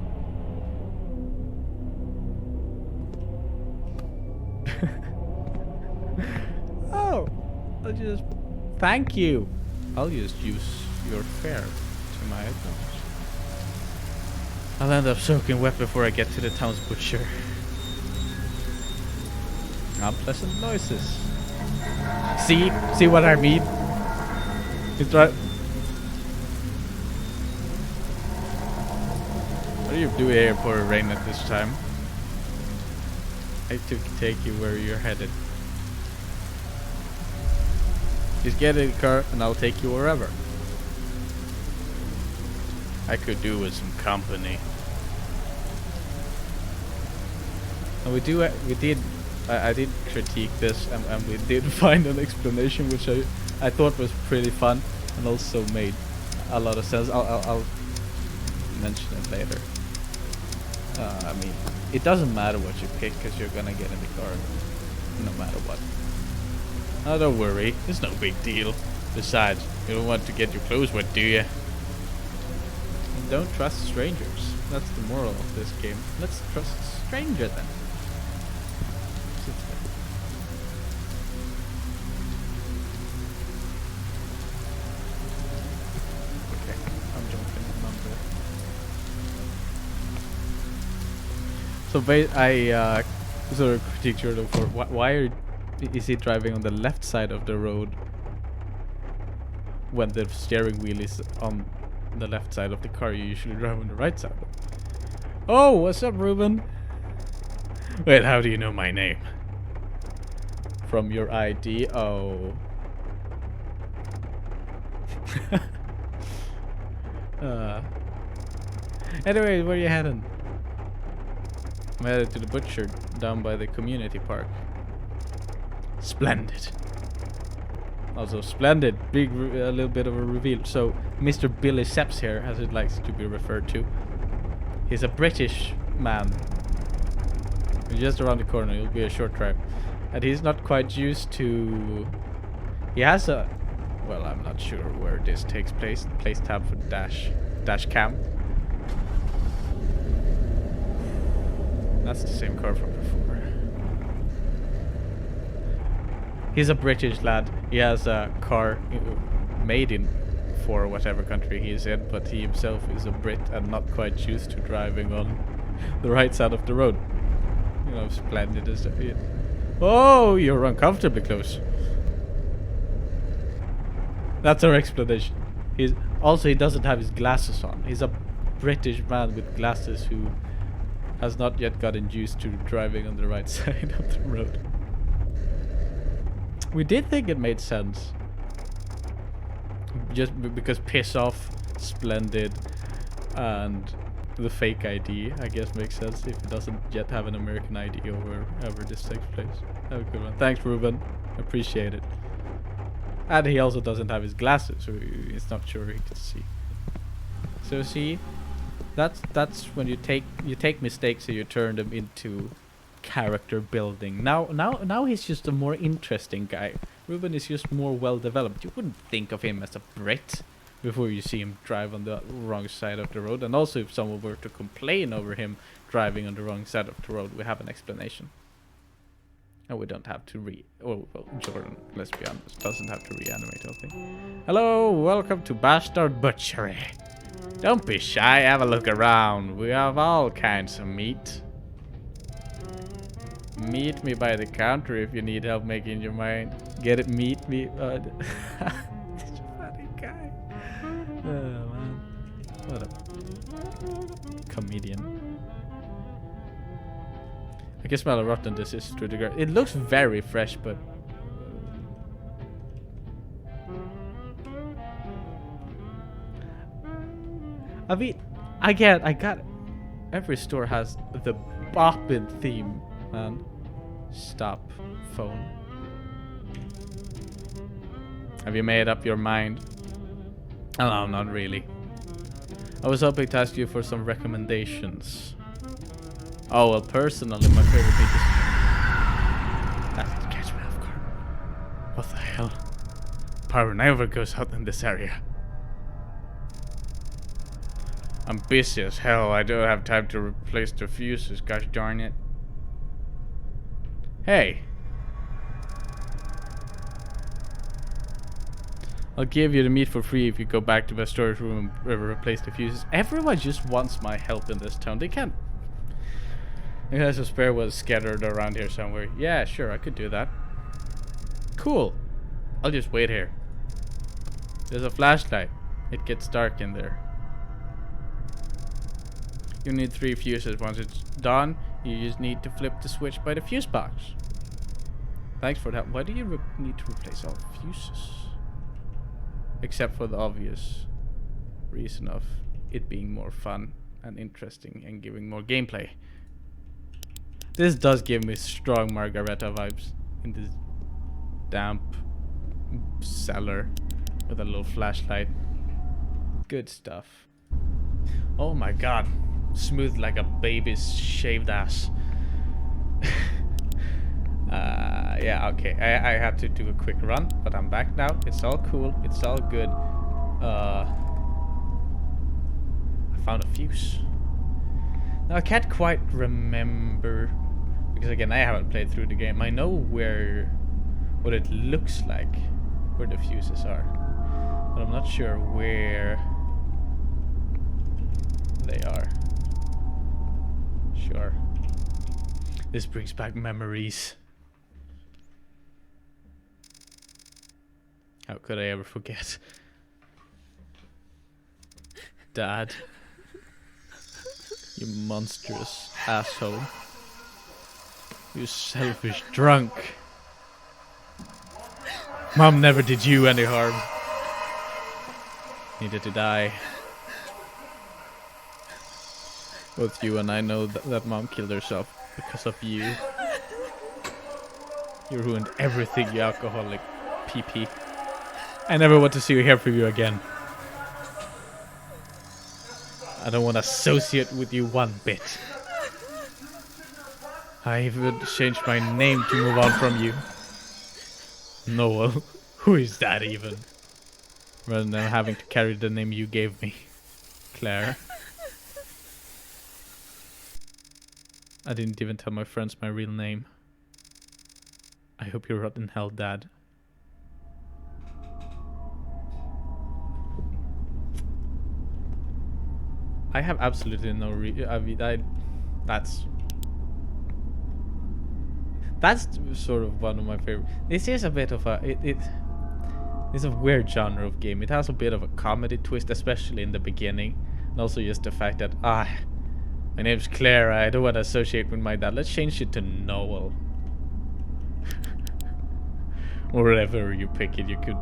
Oh, I'll just... Thank you. I'll just use your fare to my advantage. I'll end up soaking wet before I get to the town's butcher. Unpleasant noises. See what I mean? It's right. What are you doing here, poor rain at this time? I have to take you where you're headed. Just get in the car and I'll take you wherever. I could do with some company. And I did critique this and we did find an explanation which I thought was pretty fun and also made a lot of sense. I'll mention it later. I mean, it doesn't matter what you pick because you're gonna get in the car no matter what. Oh, don't worry, it's no big deal. Besides, you don't want to get your clothes wet, do you? Don't trust strangers. That's the moral of this game. Let's trust a stranger then. Okay, I'm jumping the number. So I sort of critiqued Jordan for why is he driving on the left side of the road when the steering wheel is on the left side of the car? You usually drive on the right side. Oh, what's up, Ruben? Wait, how do you know my name? From your ID? Oh. Anyway, where are you heading? I'm headed to the butcher down by the community park. Splendid. Also splendid. Big, a little bit of a reveal. So, Mr. Billy Seps here, as it likes to be referred to. He's a British man. Just around the corner, it'll be a short drive. And he's not quite used to... He has a... Well, I'm not sure where this takes place. Place tab for dash cam. That's the same car from before. He's a British lad. He has a car made in for whatever country he's in, but he himself is a Brit and not quite used to driving on the right side of the road. You know, splendid as it. Oh, you're uncomfortably close. That's our explanation. He doesn't have his glasses on. He's a British man with glasses who has not yet gotten used to driving on the right side of the road. We did think it made sense. Just because piss off, splendid, and the fake ID, I guess, makes sense if it doesn't yet have an American ID or wherever this takes place. Have a good one. Thanks, Ruben. Appreciate it. And he also doesn't have his glasses, so he's not sure he can see. So see, that's when you take mistakes and you turn them into character building. Now he's just a more interesting guy. Ruben is just more well developed. You wouldn't think of him as a Brit before you see him drive on the wrong side of the road. And also, if someone were to complain over him driving on the wrong side of the road, we have an explanation. And we don't have to well, Jordan, let's be honest, doesn't have to reanimate, I think. Hello, welcome to Bastard Butchery. Don't be shy, have a look around. We have all kinds of meat. Meet me by the counter if you need help making your mind. Get it? Meet me. Such a funny guy. Oh man, what a comedian. I can smell a rotten disease through the grass. It looks very fresh, but I mean, I got every store has the boppin theme, man. Stop phone. Have you made up your mind? Oh, no, not really. I was hoping to ask you for some recommendations. Oh, well, personally, my favorite thing is... That did catch me off guard. What the hell? Power never goes out in this area. I'm busy as hell. I don't have time to replace the fuses, gosh darn it. Hey. I'll give you the meat for free if you go back to the storage room and replace the fuses. Everyone just wants my help in this town. They can't. There's a spare one scattered around here somewhere. Yeah, sure, I could do that. Cool. I'll just wait here. There's a flashlight. It gets dark in there. You need 3 fuses. Once it's done, you just need to flip the switch by the fuse box. Thanks for that. Why do you need to replace all fuses? Except for the obvious reason of it being more fun and interesting and giving more gameplay. This does give me strong Margareta vibes in this damp cellar with a little flashlight. Good stuff. Oh my god. Smooth like a baby's shaved ass. Yeah, okay. I had to do a quick run, but I'm back now. It's all cool. It's all good. I found a fuse. Now I can't quite remember because again I haven't played through the game. I know what it looks like, where the fuses are, but I'm not sure where they are. Sure. This brings back memories. How could I ever forget? Dad. You monstrous asshole. You selfish drunk. Mom never did you any harm. Needed to die. Both you and I know that Mom killed herself because of you. You ruined everything, you alcoholic pee-pee. I never want to see you here for you again. I don't want to associate with you one bit. I even changed my name to move on from you. Noel. Who is that even? Rather than having to carry the name you gave me. Claire. I didn't even tell my friends my real name. I hope you rot in hell, Dad. I have absolutely no that's sort of one of my favorite. This is a bit of a it's a weird genre of game. It has a bit of a comedy twist, especially in the beginning, and also just the fact that my name's Claire. I don't want to associate with my dad. Let's change it to Noel. Or whatever you pick it. You could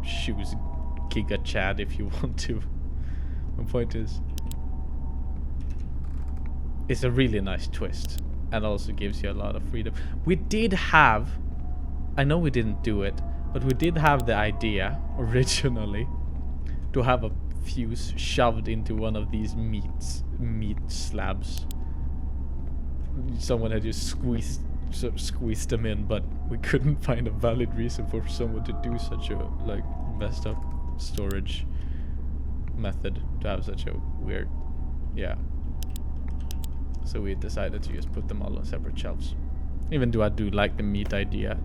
choose Giga Chad if you want to. My point is, it's a really nice twist and also gives you a lot of freedom. We did have, I know we didn't do it, but we did have the idea originally to have a fuse shoved into one of these meat slabs. Someone had just squeezed them in, but we couldn't find a valid reason for someone to do such a messed up storage method, to have such a weird, yeah. So we decided to just put them all on separate shelves. Even though I do like the meat idea.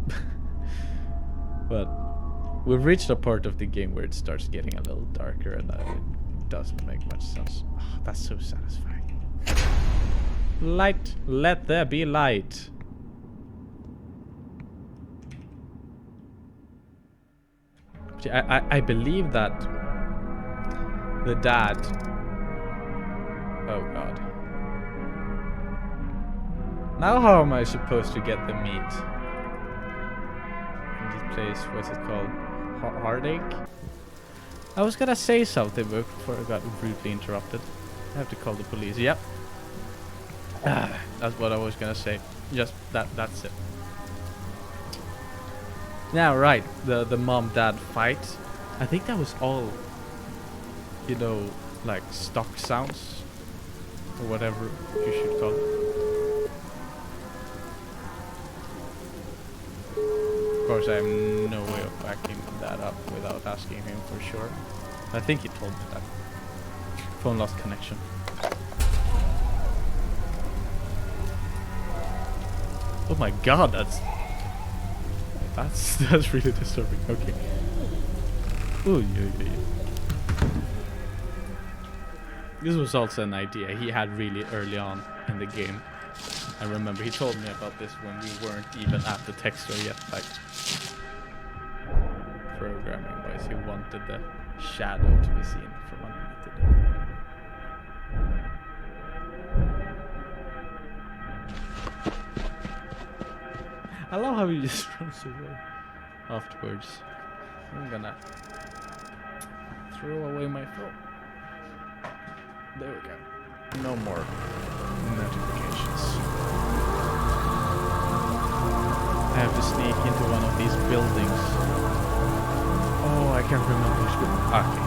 But we've reached a part of the game where it starts getting a little darker and it doesn't make much sense. Oh, that's so satisfying. Light. Let there be light. See, I believe that the dad. Oh god. Now how am I supposed to get the meat? In this place, what's it called? Heartache? I was gonna say something before I got rudely interrupted. I have to call the police. Yep. That's what I was gonna say. Just that's it. Now right, the mom-dad fight. I think that was all, you know, like stock sounds or whatever you should call it. Of course, I have no way of backing that up without asking him for sure. I think he told me that. Phone lost connection. Oh my god, that's really disturbing. Okay. Ooh, yeah. This was also an idea he had really early on in the game. I remember he told me about this when we weren't even at the texture yet, like programming wise. He wanted the shadow to be seen from underneath the door. I love how he just runs away afterwards. I'm gonna throw away my phone. There we go. No more notifications. I have to sneak into one of these buildings. Oh, I can't remember which building. Okay.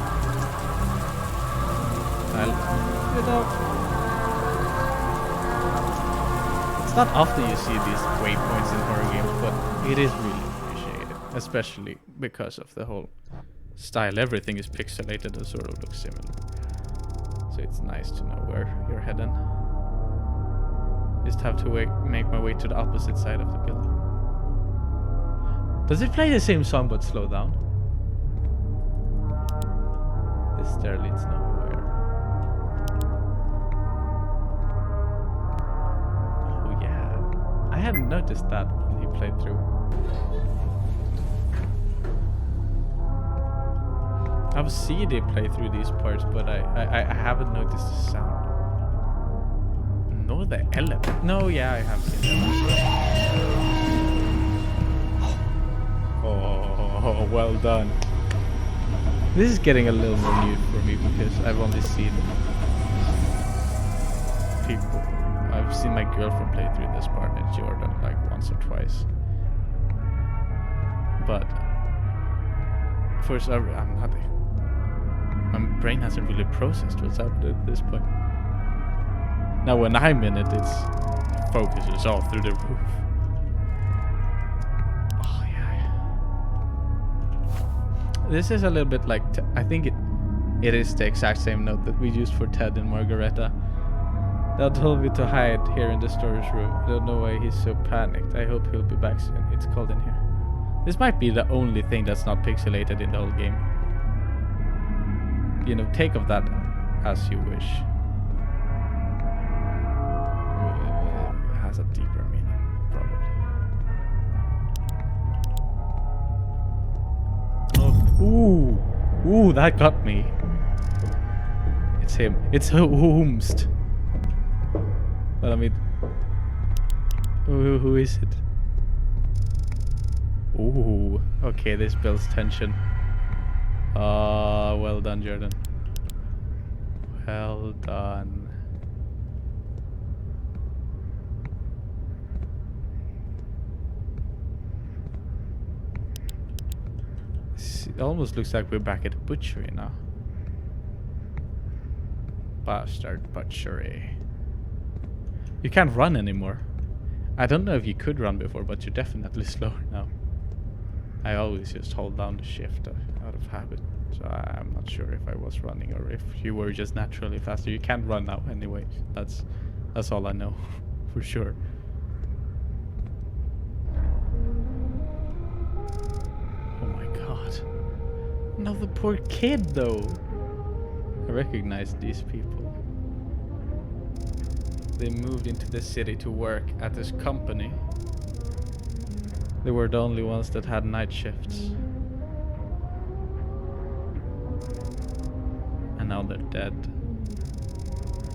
It's not often you see these waypoints in horror games, but it is really appreciated. Especially because of the whole style. Everything is pixelated and sort of looks similar. So it's nice to know where you're heading. Just have to make my way to the opposite side of the building. Does it play the same song but slow down? This stair leads nowhere. Oh yeah. I hadn't noticed that when he played through. I've seen it play through these parts, but I haven't noticed the sound. No, the elevator. No, yeah, I have seen that. Oh, well done. This is getting a little more new for me because I've only seen people. I've seen my girlfriend play through this part and Jordan like once or twice. But first, I'm not. My brain hasn't really processed what's happened at this point. Now when I'm in it, its focus is all through the roof. Oh yeah. This is a little bit like, I think it is the exact same note that we used for Ted and Margareta. Dad told me to hide here in the storage room. I don't know why he's so panicked. I hope he'll be back soon. It's cold in here. This might be the only thing that's not pixelated in the whole game. You know, take of that as you wish. It has a deeper meaning, probably. Oh, ooh, that got me. It's him. It's Holmes. Well, I mean, who is it? Ooh, okay, this builds tension. Well done, Jordan. Well done. It almost looks like we're back at the butchery now. Bastard butchery. You can't run anymore. I don't know if you could run before, but you're definitely slower now. I always just hold down the shift out of habit, so I'm not sure if I was running or if you were just naturally faster. You can't run now anyway. That's all I know for sure. Oh my god. No, the poor kid though. I recognize these people. They moved into the city to work at this company. They were the only ones that had night shifts. now they're dead.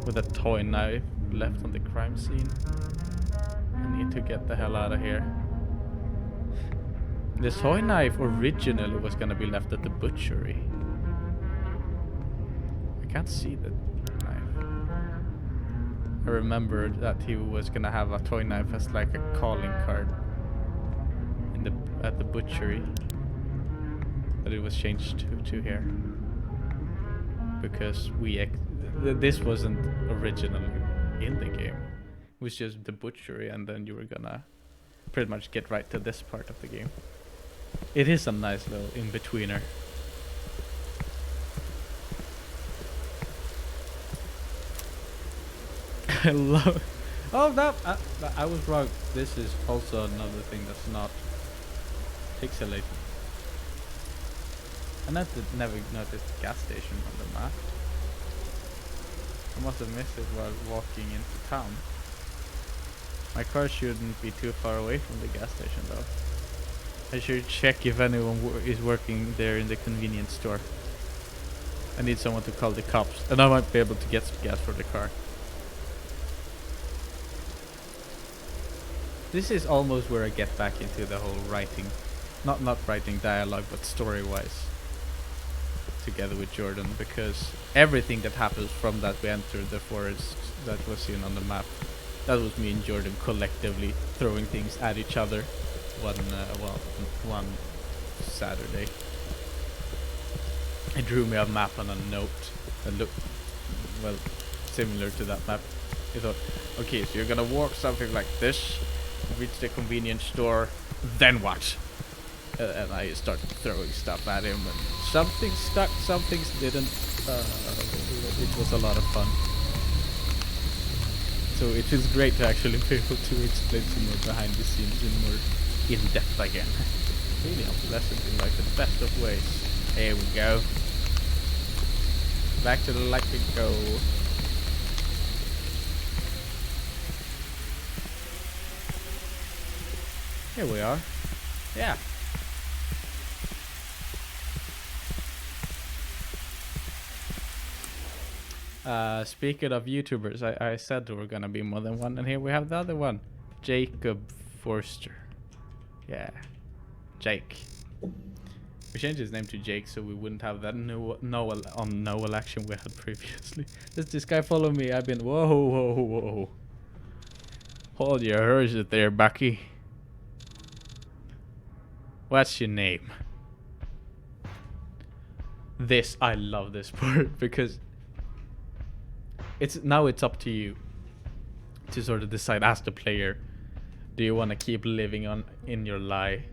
With a toy knife left on the crime scene. I need to get the hell out of here. The toy knife originally was gonna be left at the butchery. I can't see the knife. I remembered that he was gonna have a toy knife as like a calling card at the butchery, but it was changed to here because this wasn't originally in the game. It was just the butchery, and then you were gonna pretty much get right to this part of the game. It is a nice little in-betweener. I love it. Oh, that I was wrong. This is also another thing that's not pixelated. And I never noticed the gas station on the map. I must have missed it while walking into town. My car shouldn't be too far away from the gas station though. I should check if anyone is working there in the convenience store. I need someone to call the cops, and I might be able to get some gas for the car. This is almost where I get back into the whole writing, not writing dialogue, but story-wise, together with Jordan, because everything that happens from that we entered the forest that was seen on the map, that was me and Jordan collectively throwing things at each other one Saturday. He drew me a map on a note that looked, well, similar to that map. He thought, okay, so you're gonna walk something like this, reach the convenience store, then what? And I started throwing stuff at him, and some things stuck, some things didn't. It was a lot of fun. So it is great to actually be able to explain some more behind the scenes in more in depth again. Really unpleasant in like the best of ways. Here we go. Back to the light we go. Here we are. Yeah. Speaking of YouTubers, I said there were gonna be more than one, and here we have the other one. Jacob Forster. Yeah. Jake. We changed his name to Jake so we wouldn't have that Noel action we had previously. Does this guy follow me? I've been whoa. Hold your horses there, Bucky. What's your name? I love this part because it's up to you to sort of decide as the player. Do you want to keep living in your lie?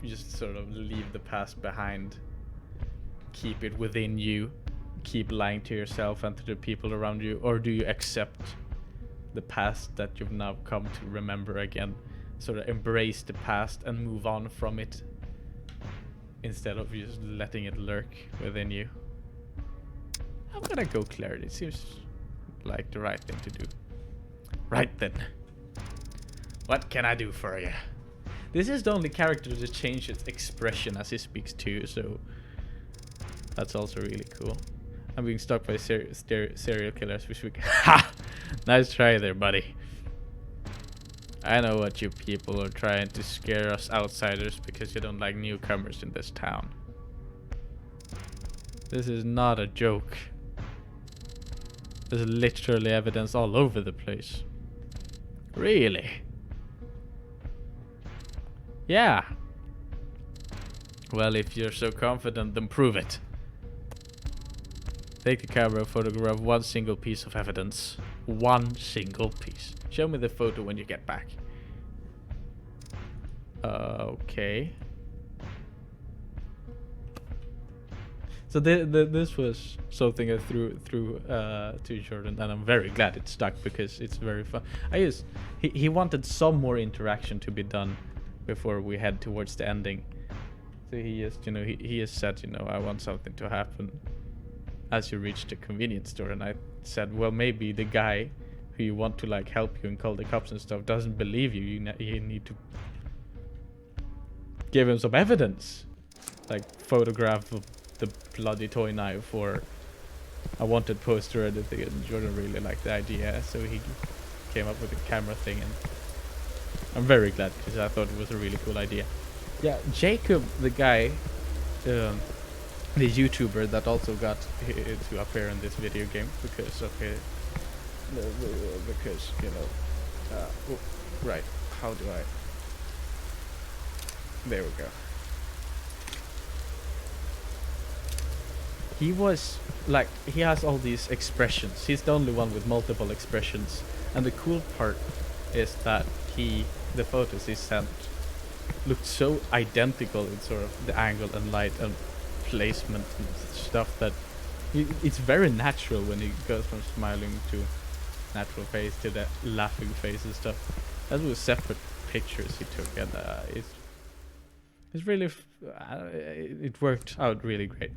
Just sort of leave the past behind. Keep it within you. Keep lying to yourself and to the people around you, or do you accept the past that you've now come to remember again? Sort of embrace the past and move on from it instead of just letting it lurk within you. I'm gonna go clarity. It seems like the right thing to do. Right then. What can I do for you? This is the only character that changes expression as he speaks too, so that's also really cool. I'm being stalked by serial killers this week. Ha! Nice try there, buddy. I know what you people are trying to scare us outsiders because you don't like newcomers in this town. This is not a joke. There's literally evidence all over the place. Really? Yeah. Well, if you're so confident, then prove it. Take the camera and photograph one single piece of evidence. One single piece. Show me the photo when you get back. Okay. So this was something I threw to Jordan, and I'm very glad it stuck because it's very fun. He wanted some more interaction to be done before we head towards the ending. So he has said, I want something to happen as you reach the convenience store, and I said, well, maybe the guy who you want to like help you and call the cops and stuff doesn't believe you. You need to give him some evidence, like photograph of the bloody toy knife or a wanted poster or anything, and Jordan really liked the idea, so he came up with the camera thing, and I'm very glad because I thought it was a really cool idea. Yeah, Jacob, the guy, the YouTuber that also got to appear in this video game because of his, because you know, right? How do I? There we go. He was like, he has all these expressions. He's the only one with multiple expressions, and the cool part is that the photos he sent looked so identical in sort of the angle and light and placement and stuff that it's very natural when he goes from smiling to natural face to the laughing face and stuff. That was separate pictures he took, and it's really it worked out really great.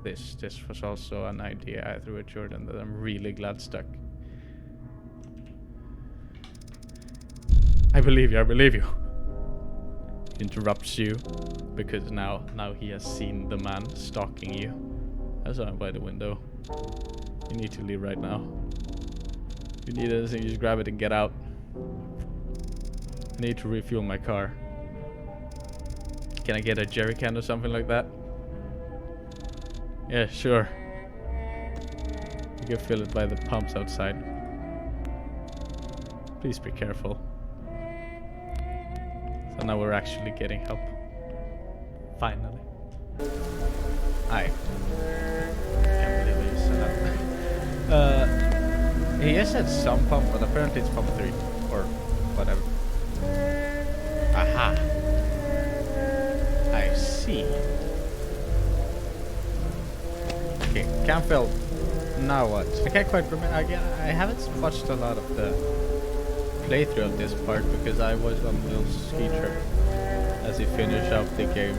This was also an idea I threw at Jordan that I'm really glad stuck. I believe you. Interrupts you because now he has seen the man stalking you. I saw him by the window. You need to leave right now. If you need anything, just grab it and get out. I need to refuel my car. Can I get a jerry can or something like that? Yeah, sure. You can fill it by the pumps outside. Please be careful. So now we're actually getting help. Finally. I can't believe I said that. He has said some pump, but apparently it's pump 3 or whatever. Aha. I see. Okay, can't fill. Now what? I can't quite remember. I haven't watched a lot of the playthrough of this part because I was on a little ski trip as he finished up the game.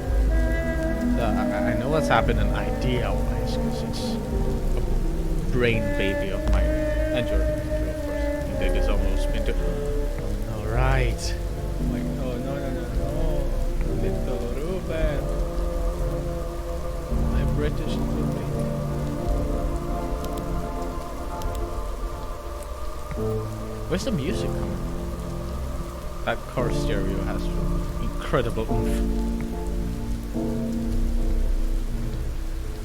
So I know what's happening idea-wise because it's a brain baby of mine. And Jordan, of course. And they just almost been to. Oh, no, right. I'm like, oh, no. Little Ruben. My British little baby. Where's the music coming? That car stereo has incredible oomph.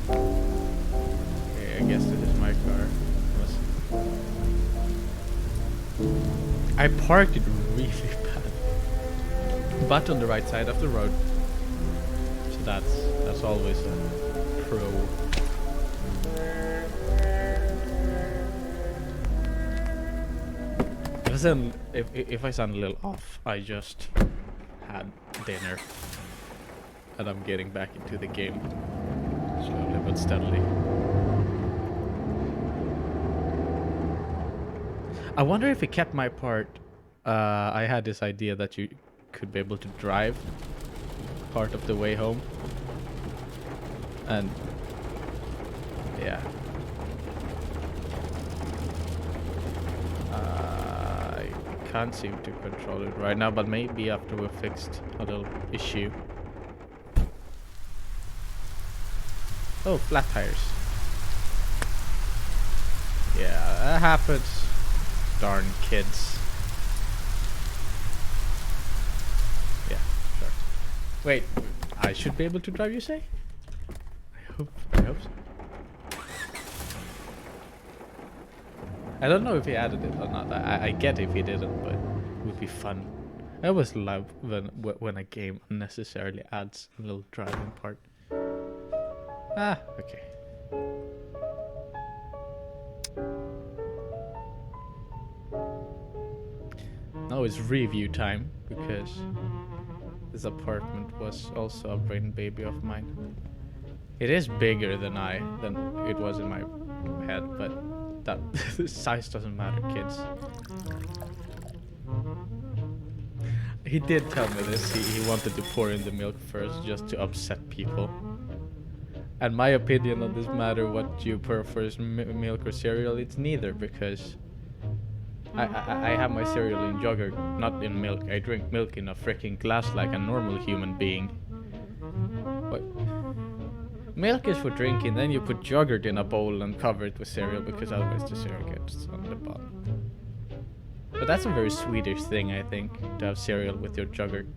Okay, I guess this is my car. I parked it really bad, but on the right side of the road. So that's always a pro. If I sound a little off, I just had dinner and I'm getting back into the game slowly but steadily. I wonder if it kept my part. I had this idea that you could be able to drive part of the way home, and yeah. Can't seem to control it right now, but maybe after we've fixed a little issue. Oh, flat tires. Yeah, that happens. Darn kids. Yeah, sure. Wait, I should be able to drive, you say? I hope so. I don't know if he added it or not. I get if he didn't, but it would be fun. I always love when a game unnecessarily adds a little driving part. Ah, okay. Now it's review time, because this apartment was also a brain baby of mine. It is bigger than it was in my head, but that size doesn't matter, kids. He did tell me this. He wanted to pour in the milk first just to upset people. And my opinion on this matter, what you prefer is milk or cereal, it's neither, because I have my cereal in yogurt, not in milk. I drink milk in a freaking glass like a normal human being. What? Milk is for drinking, then you put yogurt in a bowl and cover it with cereal because otherwise the cereal gets on the bottom. But that's a very Swedish thing, I think, to have cereal with your yogurt.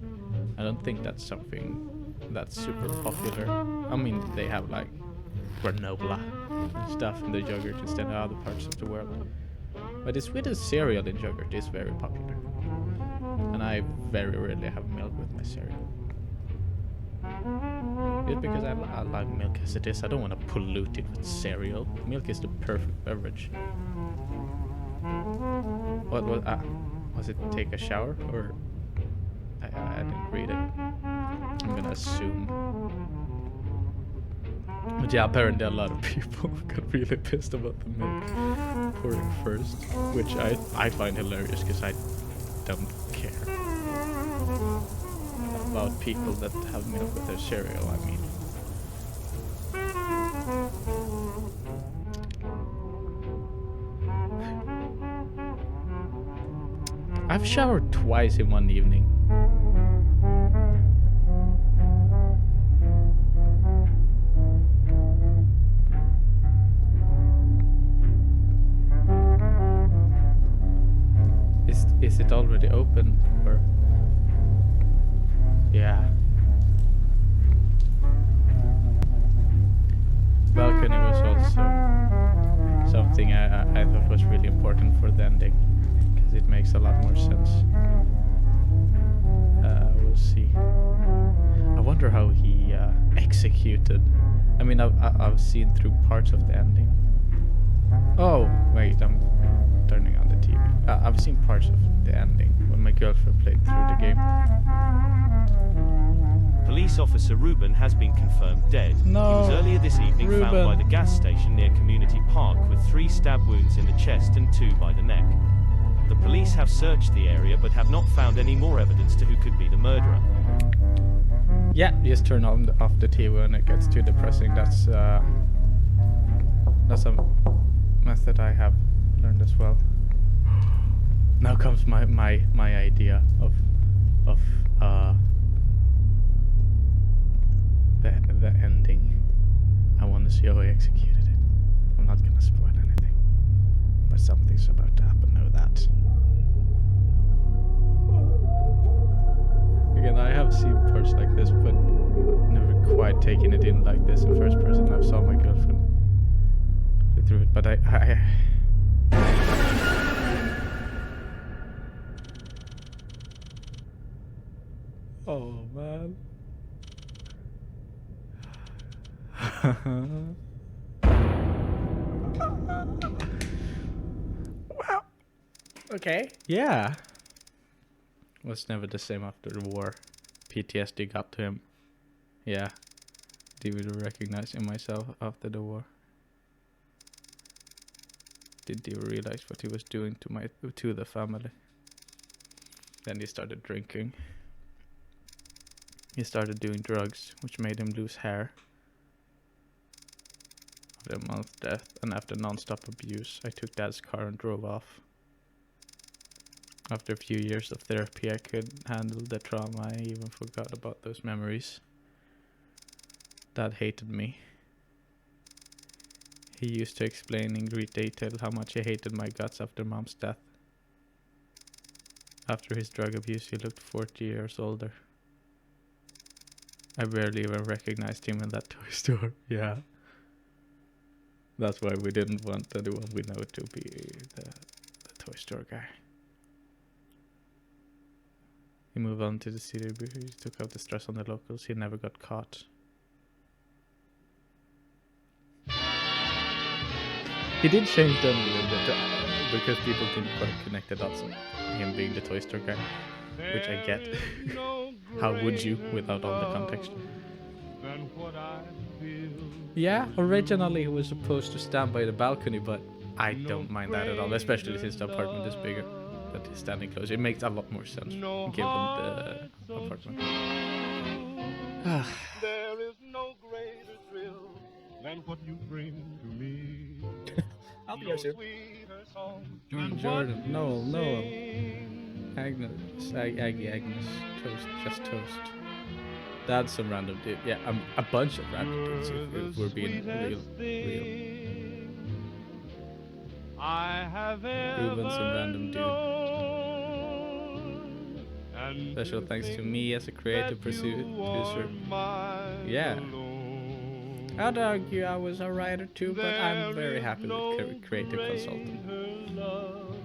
I don't think that's something that's super popular. I mean, they have like granola and stuff in the yogurt instead of other parts of the world. But in Sweden, cereal in yogurt is very popular. And I very rarely have milk with my cereal. It's because I like milk as it is. I don't want to pollute it with cereal. Milk is the perfect beverage. What was it take a shower? Or I didn't read it. I'm gonna assume. But yeah, apparently a lot of people got really pissed about the milk pouring first, which I find hilarious because I don't care about people that have milk with their cereal. I mean, I've showered twice in one evening. Is it already open or? Yeah. Balcony was also something I thought was really important for the ending, because it makes a lot more sense. We'll see. I wonder how he executed. I mean, I've seen through parts of the ending. Oh, wait, I'm turning on the TV. I've seen parts of the ending when my girlfriend played through the game. Police officer Ruben has been confirmed dead. No, He was earlier this evening found by Ruben. the gas station near Community Park with 3 stab wounds in the chest and 2 by the neck. The police have searched the area but have not found any more evidence to who could be the murderer. Yeah, just turn off the TV when it gets too depressing. That's a method I have learned as well. Now comes my idea of the ending. I want to see how he executed it. I'm not gonna spoil anything, but something's about to happen. Know that. Again, I have seen parts like this, but never quite taken it in like this in first person. I saw my girlfriend play through it, but I oh man. Wow. Okay. Yeah. Was never the same after the war. PTSD got to him. Yeah. Didn't recognize in myself after the war. Didn't even realize what he was doing to the family. Then he started drinking. He started doing drugs, which made him lose hair. After a month's death and after non-stop abuse, I took Dad's car and drove off. After a few years of therapy, I could handle the trauma. I even forgot about those memories. Dad hated me. He used to explain in great detail how much he hated my guts after Mom's death. After his drug abuse, he looked 40 years older. I barely even recognized him in that toy store. Yeah. That's why we didn't want anyone we know to be the toy store guy. He moved on to the city. He took out the stress on the locals. He never got caught. He did change them a little bit because people didn't quite connect the dots of him being the toy store guy, which I get. How would you without all the context? Yeah, originally he was supposed to stand by the balcony, but I don't mind that at all, especially since the apartment is bigger. That he's standing close. It makes a lot more sense given the apartment. There is no greater thrill than what you bring to me. I'll be your Sweeter song Jordan, Noel, Agnes, Aggie, Agnes, toast, just toast. That's some random dude. Yeah, a bunch of random dudes if we're being real. I have Ruben, some random dude. known, and Special to thanks to think me as a creative that you producer. are mine Yeah. alone. I'd argue I was a writer too, but I'm very There happy is with no creative consultant. greater love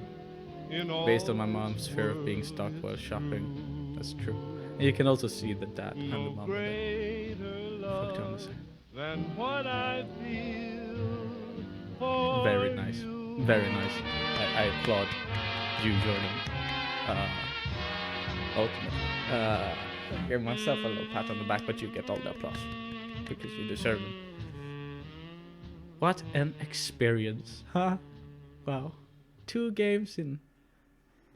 in Based on my all mom's this fear of being world stalked while is shopping. true. That's true. And you can also see the dad and the No mom in it. greater Fuck Thomas. love than what I feel for Very nice. you. Very nice. I applaud you, Jordan. Ultimately. I give myself a little pat on the back, but you get all the applause. Because you deserve them. What an experience, huh? Wow. 2 games in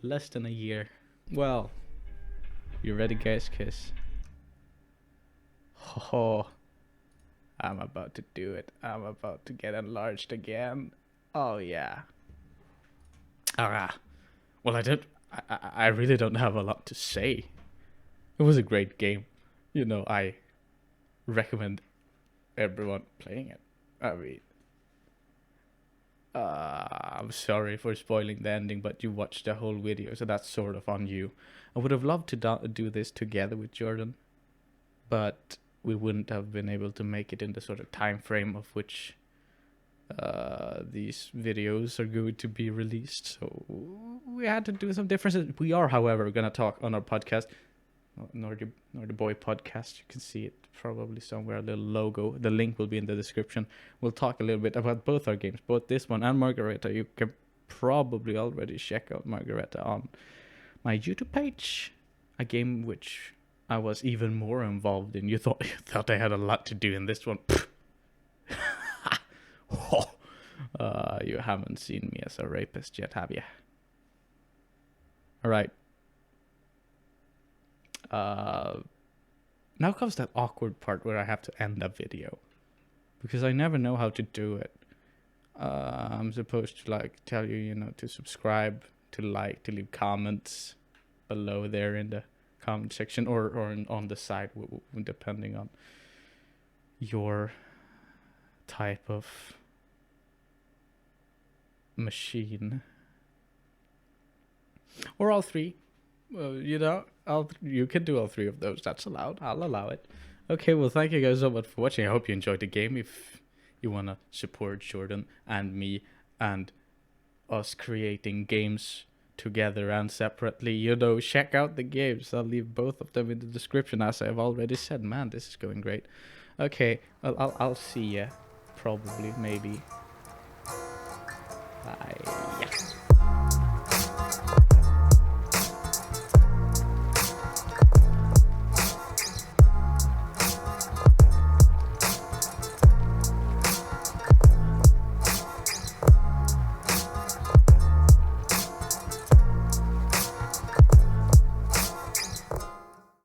less than a year. Well, you ready, guys? Cause oh, I'm about to do it. I'm about to get enlarged again. Oh yeah. Well, I really don't have a lot to say. It was a great game. You know, I recommend everyone playing it. I mean, I'm sorry for spoiling the ending, but you watched the whole video, so that's sort of on you. I would have loved to do this together with Jordan, but we wouldn't have been able to make it in the sort of time frame of which these videos are going to be released. So we had to do some differences. We are, however, going to talk on our podcast, Nordy Boy podcast. You can see it probably somewhere, a little logo. The link will be in the description. We'll talk a little bit about both our games, both this one and Margareta. You can probably already check out Margareta on my YouTube page. A game which I was even more involved in. You thought I had a lot to do in this one. You haven't seen me as a rapist yet, have you? Alright. Now comes that awkward part where I have to end a video. Because I never know how to do it. I'm supposed to tell you, to subscribe, to like, to leave comments below there in the comment section or on the side, depending on your type of machine, or all 3. You can do all 3 of those. That's allowed. I'll allow it. Okay, well, thank you guys so much for watching. I hope you enjoyed the game. If you want to support Jordan and me and us creating games together and separately, check out the games. I'll leave both of them in the description, as I've already said. Man, this is going great. Okay, I'll see ya. Probably, maybe. Bye.